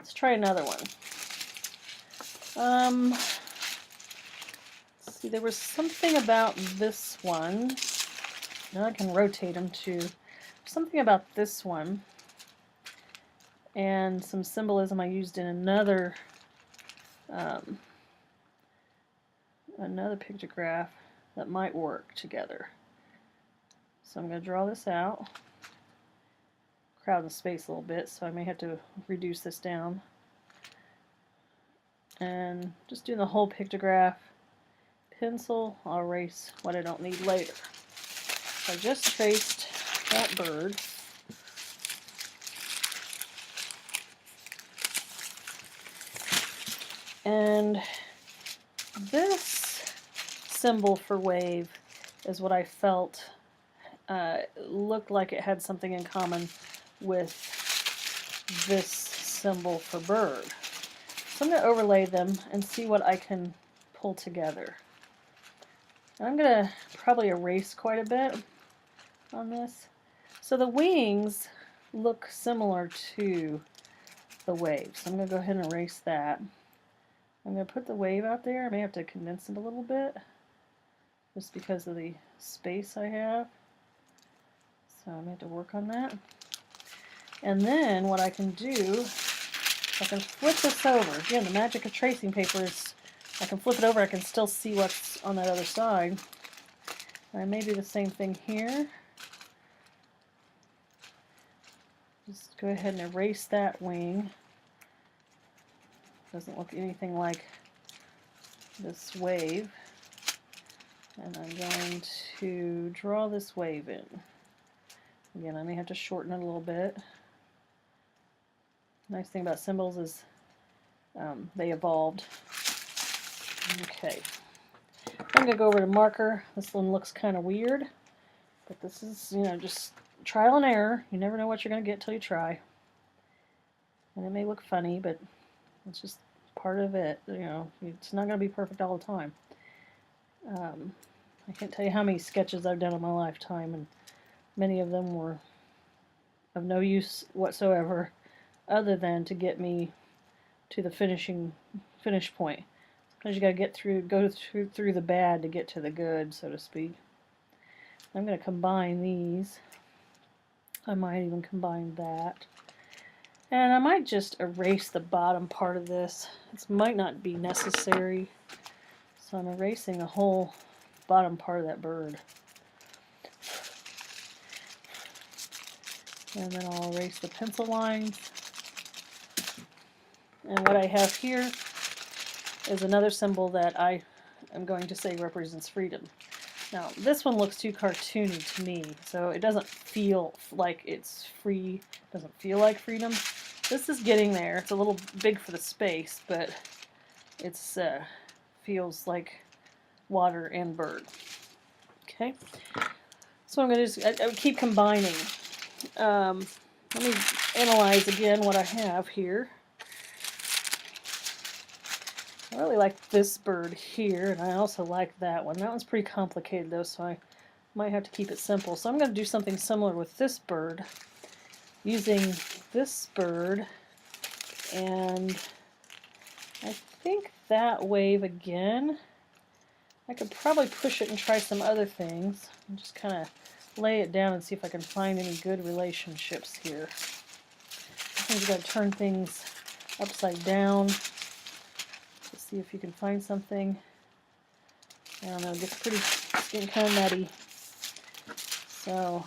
let's try another one. Let's see, there was something about this one. Now I can rotate them too. Something about this one and some symbolism I used in another pictograph that might work together. So I'm going to draw this out, crowd the space a little bit, so I may have to reduce this down. And just doing the whole pictograph. Pencil, I'll erase what I don't need later. So I just traced that bird. And this symbol for wave is what I felt looked like it had something in common with this symbol for bird. So I'm going to overlay them and see what I can pull together. And I'm going to probably erase quite a bit on this. So the wings look similar to the wave. So I'm going to go ahead and erase that. I'm going to put the wave out there. I may have to condense it a little bit just because of the space I have. So I may have to work on that. And then what I can do, I can flip this over. Again, the magic of tracing paper is I can flip it over, I can still see what's on that other side. And I may do the same thing here. Just go ahead and erase that wing. Doesn't look anything like this wave. And I'm going to draw this wave in. Again, I may have to shorten it a little bit. Nice thing about symbols is they evolved. Okay. I'm going to go over to marker. This one looks kind of weird, but this is, you know, just trial and error. You never know what you're going to get till you try. And it may look funny, but it's just part of it. You know, it's not going to be perfect all the time. I can't tell you how many sketches I've done in my lifetime, and many of them were of no use whatsoever other than to get me to the finish point. Sometimes you got to go through the bad to get to the good, so to speak. I'm going to combine these. I might even combine that. And I might just erase the bottom part of this. This might not be necessary. So I'm erasing the whole bottom part of that bird. And then I'll erase the pencil lines. And what I have here is another symbol that I am going to say represents freedom. Now, this one looks too cartoony to me, so it doesn't feel like it's free, doesn't feel like freedom. This is getting there. It's a little big for the space, but it's feels like water and bird. Okay, so I'm going to I keep combining. Let me analyze again what I have here. I really like this bird here, and I also like that one. That one's pretty complicated though, so I might have to keep it simple. So I'm going to do something similar with this bird, using this bird, and I think that wave again. I could probably push it and try some other things, and just kind of lay it down and see if I can find any good relationships here. Sometimes you've got to turn things upside down. See if you can find something. I don't know, it gets it's getting kind of nutty. So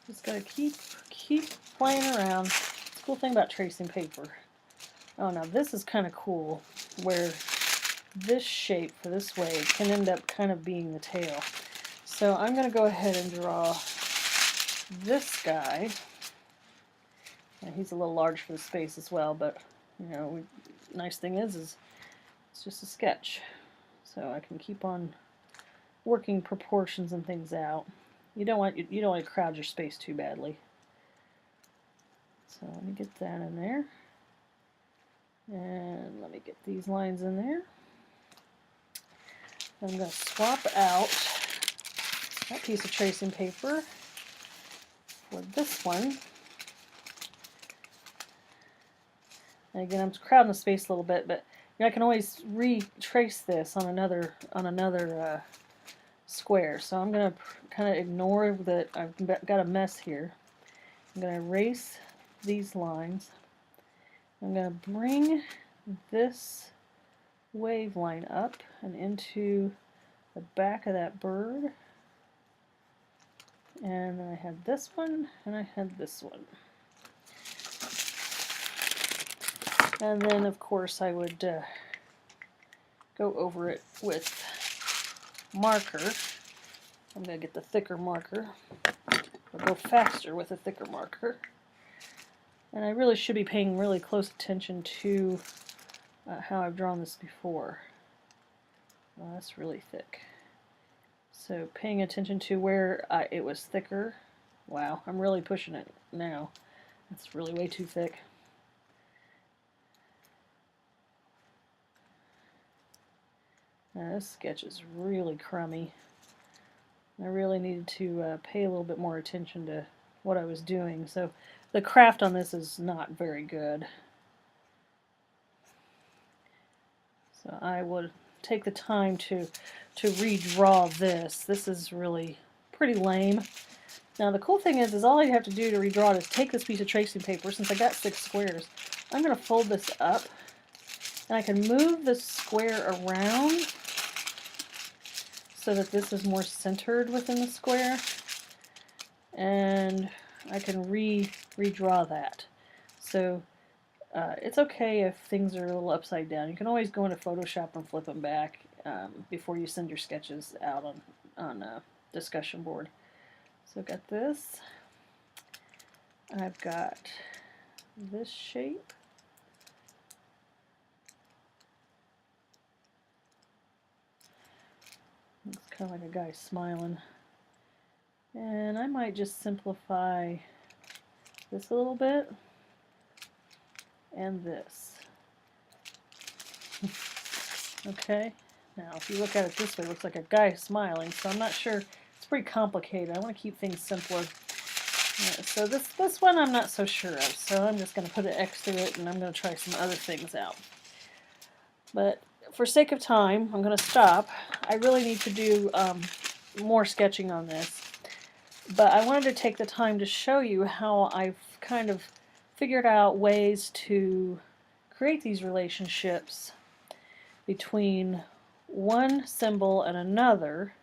just gotta keep playing around. The cool thing about tracing paper. Oh, now this is kind of cool, where this shape for this wave can end up kind of being the tail. So I'm gonna go ahead and draw this guy. Now, he's a little large for the space as well, but you know, nice thing is it's just a sketch, so I can keep on working proportions and things out. You don't want to crowd your space too badly. So let me get that in there, and let me get these lines in there. I'm going to swap out that piece of tracing paper for this one. And again, I'm crowding the space a little bit, but I can always retrace this on another square. So I'm going to kind of ignore that I've got a mess here. I'm going to erase these lines. I'm going to bring this wave line up and into the back of that bird. And then I had this one, and I had this one. And then, of course, I would go over it with marker. I'm going to get the thicker marker. I'll go faster with a thicker marker. And I really should be paying really close attention to how I've drawn this before. Well, that's really thick. So paying attention to where it was thicker. Wow, I'm really pushing it now. That's really way too thick. Now, this sketch is really crummy. I really needed to pay a little bit more attention to what I was doing. So the craft on this is not very good. So I would take the time to redraw this. This is really pretty lame. Now the cool thing is all I have to do to redraw it is take this piece of tracing paper, since I got 6 squares. I'm going to fold this up, and I can move the square around so that this is more centered within the square, and I can redraw that. So it's okay if things are a little upside down. You can always go into Photoshop and flip them back before you send your sketches out on a discussion board. So I've got this. I've got this shape. Looks kind of like a guy smiling. And I might just simplify this a little bit. And this. Okay, now if you look at it this way, it looks like a guy smiling, so I'm not sure. It's pretty complicated. I want to keep things simpler. So this one I'm not so sure of, so I'm just going to put an X through it, and I'm going to try some other things out. But for sake of time, I'm going to stop. I really need to do more sketching on this, but I wanted to take the time to show you how I've kind of figured out ways to create these relationships between one symbol and another,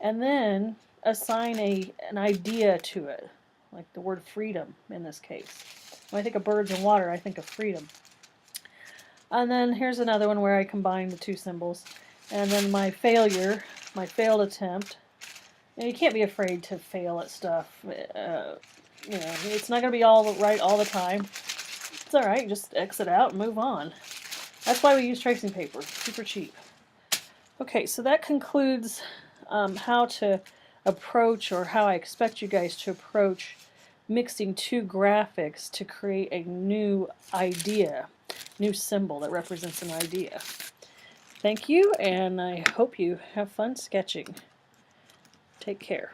and then assign an idea to it, like the word freedom in this case. When I think of birds and water, I think of freedom. And then here's another one where I combine the two symbols. And then my failed attempt. And you can't be afraid to fail at stuff. You know, it's not going to be all right all the time. It's alright, just exit out and move on. That's why we use tracing paper. Super cheap. Okay, so that concludes how to approach, or how I expect you guys to approach, mixing two graphics to create a new idea, new symbol that represents an idea. Thank you, and I hope you have fun sketching. Take care.